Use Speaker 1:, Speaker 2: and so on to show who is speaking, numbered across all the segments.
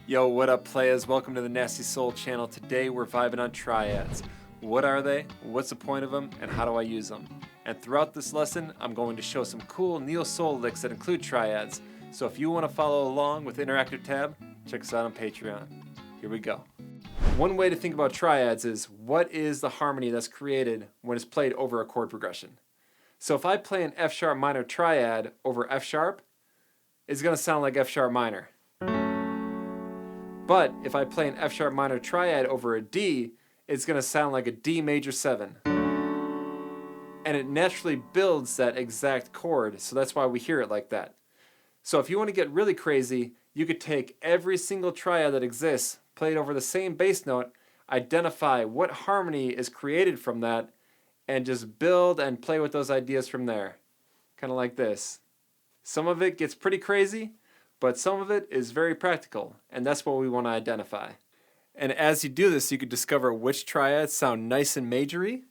Speaker 1: Yo, what up, players? Welcome to the Nasty Soul channel. Today we're vibing on triads. What are they? What's the point of them? And how do I use them? And throughout this lesson, I'm going to show some cool neo-soul licks that include triads. So if you want to follow along with the interactive tab, check us out on Patreon. Here we go. One way to think about triads is, what is the harmony that's created when it's played over a chord progression? So if I play an F sharp minor triad over F sharp, it's going to sound like F sharp minor. But if I play an F sharp minor triad over a D, it's going to sound like a D major 7. And it naturally builds that exact chord, so that's why we hear it like that. So if you want to get really crazy, you could take every single triad that exists, play it over the same bass note, identify what harmony is created from that, and just build and play with those ideas from there. Kind of like this. Some of it gets pretty crazy, but some of it is very practical, and that's what we want to identify. And as you do this, you could discover which triads sound nice and majory,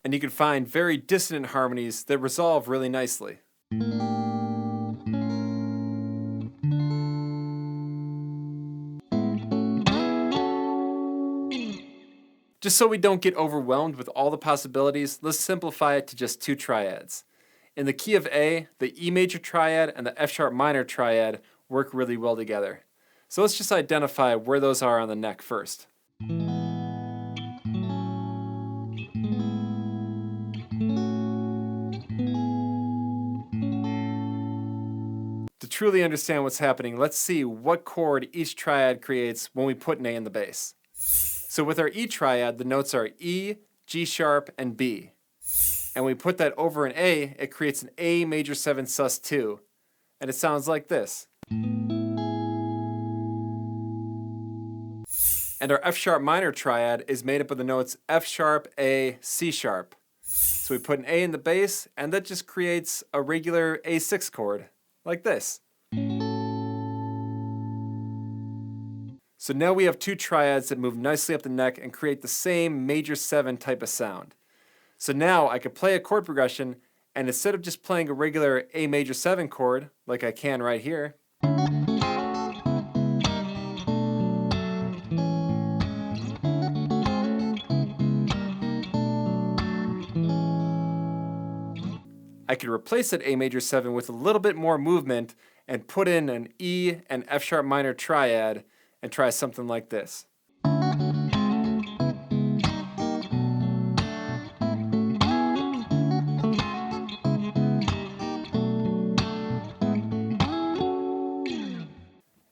Speaker 1: and you can find very dissonant harmonies that resolve really nicely. Just so we don't get overwhelmed with all the possibilities, let's simplify it to just two triads. In the key of A, the E major triad and the F sharp minor triad work really well together. So let's just identify where those are on the neck first. To truly understand what's happening, let's see what chord each triad creates when we put an A in the bass. So with our E triad, the notes are E, G sharp, and B. And we put that over an A, it creates an A major 7 sus 2. And it sounds like this. And our F sharp minor triad is made up of the notes F sharp, A, C sharp. So we put an A in the bass, and that just creates a regular A6 chord, like this. So now we have two triads that move nicely up the neck and create the same major 7 type of sound. So now I could play a chord progression, and instead of just playing a regular A major 7 chord, like I can right here, I could replace that A major 7 with a little bit more movement and put in an E and F sharp minor triad and try something like this.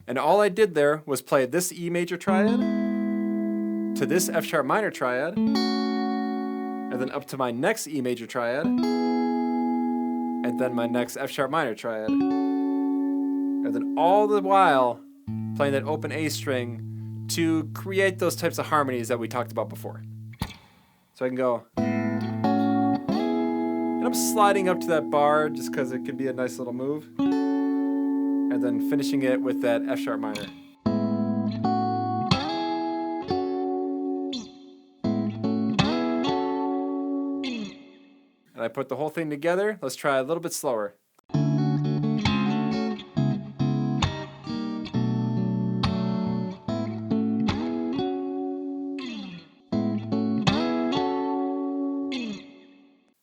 Speaker 1: And all I did there was play this E major triad to this F sharp minor triad, and then up to my next E major triad, and then my next F sharp minor triad. And then all the while playing that open A string to create those types of harmonies that we talked about before. So I can go, and I'm sliding up to that bar just because it could be a nice little move, and then finishing it with that F sharp minor. And I put the whole thing together. Let's try a little bit slower.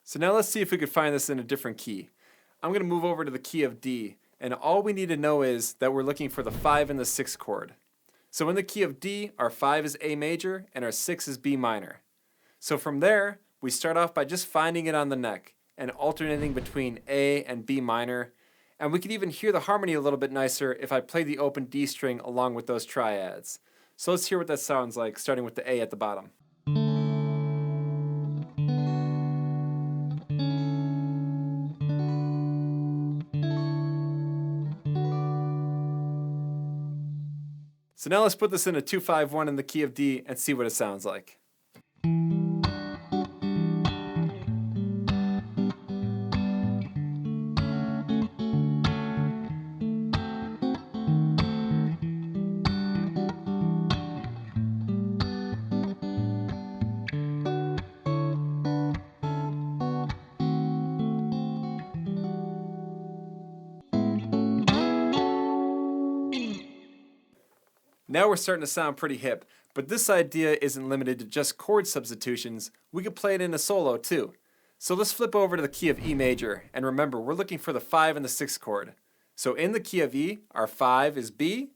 Speaker 1: So now let's see if we could find this in a different key. I'm going to move over to the key of D, and all we need to know is that we're looking for the 5 and the 6 chord. So in the key of D, our 5 is A major and our 6 is B minor. So from there, we start off by just finding it on the neck and alternating between A and B minor, and we can even hear the harmony a little bit nicer if I play the open D string along with those triads. So let's hear what that sounds like, starting with the A at the bottom. So now let's put this in a 2-5-1 in the key of D and see what it sounds like. Now we're starting to sound pretty hip, but this idea isn't limited to just chord substitutions. We could play it in a solo too. So let's flip over to the key of E major, and remember, we're looking for the 5 and the 6 chord. So in the key of E, our 5 is B,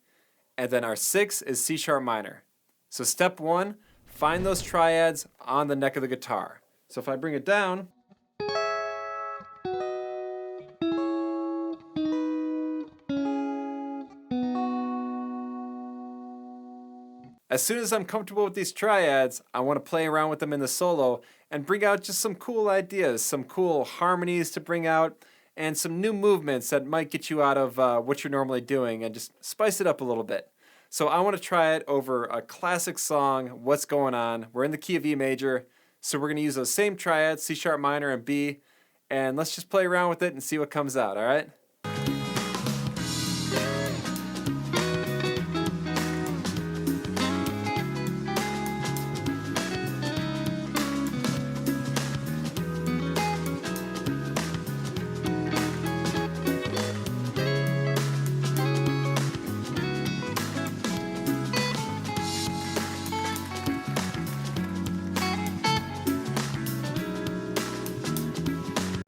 Speaker 1: and then our 6 is C sharp minor. So step 1, find those triads on the neck of the guitar. So if I bring it down, as soon as I'm comfortable with these triads, I want to play around with them in the solo and bring out just some cool ideas, some cool harmonies to bring out, and some new movements that might get you out of what you're normally doing and just spice it up a little bit. So I want to try it over a classic song, What's Going On. We're in the key of E major, so we're going to use those same triads, C sharp minor and B, and let's just play around with it and see what comes out, all right?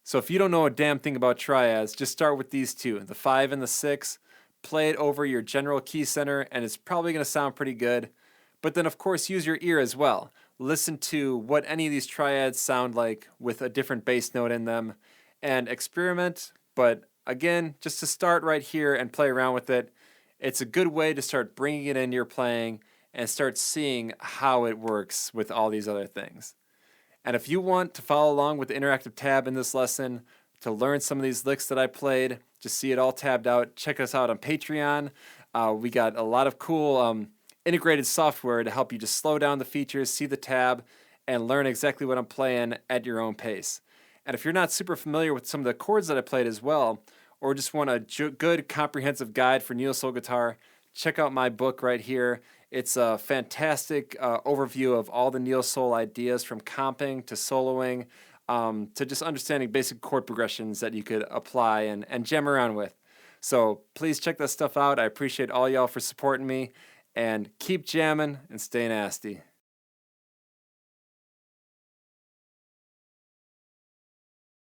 Speaker 1: So if you don't know a damn thing about triads, just start with these two, the 5 and the 6. Play it over your general key center, and it's probably going to sound pretty good. But then, of course, use your ear as well. Listen to what any of these triads sound like with a different bass note in them, and experiment. But again, just to start right here and play around with it, it's a good way to start bringing it into your playing and start seeing how it works with all these other things. And if you want to follow along with the interactive tab in this lesson, to learn some of these licks that I played, just see it all tabbed out, check us out on Patreon. We got a lot of cool integrated software to help you just slow down the features, see the tab, and learn exactly what I'm playing at your own pace. And if you're not super familiar with some of the chords that I played as well, or just want a good comprehensive guide for neo soul guitar, check out my book right here. It's a fantastic overview of all the neo soul ideas, from comping to soloing to just understanding basic chord progressions that you could apply and jam around with. So please check that stuff out. I appreciate all y'all for supporting me, and keep jamming and stay nasty.